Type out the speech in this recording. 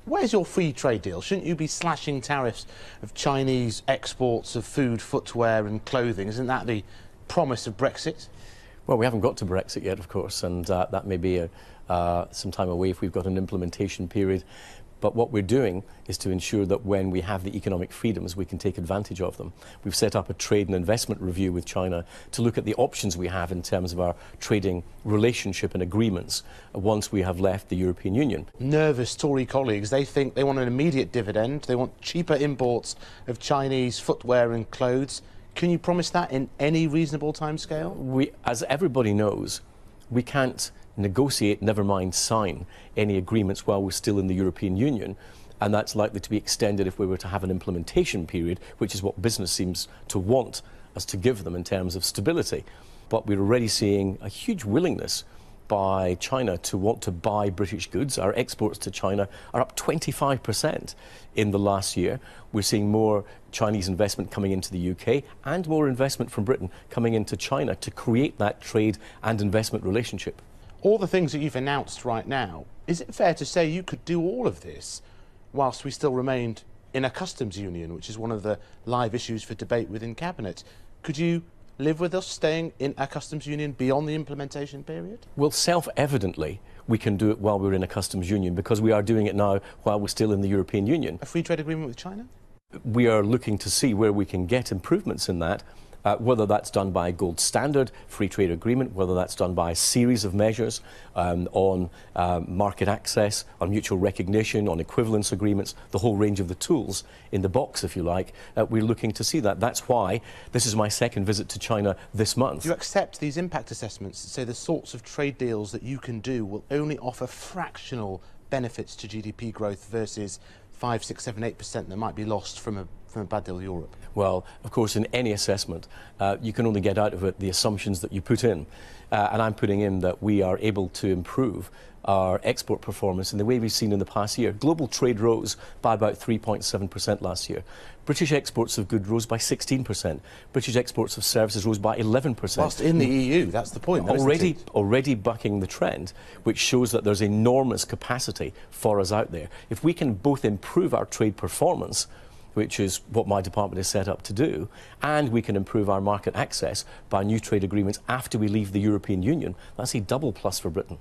Where's your free trade deal? Shouldn't you be slashing tariffs of Chinese exports of food, footwear and clothing? Isn't that the promise of Brexit? Well, we haven't got to Brexit yet, of course, and that may be some time away if we've got an implementation period. But what we're doing is to ensure that when we have the economic freedoms, we can take advantage of them. We've set up a trade and investment review with China to look at the options we have in terms of our trading relationship and agreements once we have left the European Union. Nervous Tory colleagues, they think they want an immediate dividend, they want cheaper imports of Chinese footwear and clothes. Can you promise that in any reasonable timescale? As everybody knows, we can't negotiate, never mind sign, any agreements while we're still in the European Union, and that's likely to be extended if we were to have an implementation period, which is what business seems to want us to give them in terms of stability. But we're already seeing a huge willingness by China to want to buy British goods. Our exports to China are up 25% in the last year. We're seeing more Chinese investment coming into the UK and more investment from Britain coming into China to create that trade and investment relationship. All the things that you've announced right now, is it fair to say you could do all of this whilst we still remained in a customs union, which is one of the live issues for debate within Cabinet? Could you live with us staying in a customs union beyond the implementation period? Well, self-evidently, we can do it while we're in a customs union because we are doing it now while we're still in the European Union. A free trade agreement with China? We are looking to see where we can get improvements in that. Whether that's done by a gold standard free trade agreement, whether that's done by a series of measures on market access, on mutual recognition, on equivalence agreements, the whole range of the tools in the box, if you like, we're looking to see that. That's why this is my second visit to China this month. Do you accept these impact assessments that say the sorts of trade deals that you can do will only offer fractional benefits to GDP growth versus 5, 6, 7, 8% that might be lost from a bad deal with Europe? Well, of course, in any assessment, you can only get out of it the assumptions that you put in. And I'm putting in that we are able to improve our export performance in the way we've seen in the past year. Global trade rose by about 3.7% last year. British exports of goods rose by 16%. British exports of services rose by 11%. Whilst in the EU, that's the point. Already bucking the trend, which shows that there's enormous capacity for us out there. If we can both improve our trade performance, which is what my department is set up to do, and we can improve our market access by new trade agreements after we leave the European Union, that's a double plus for Britain.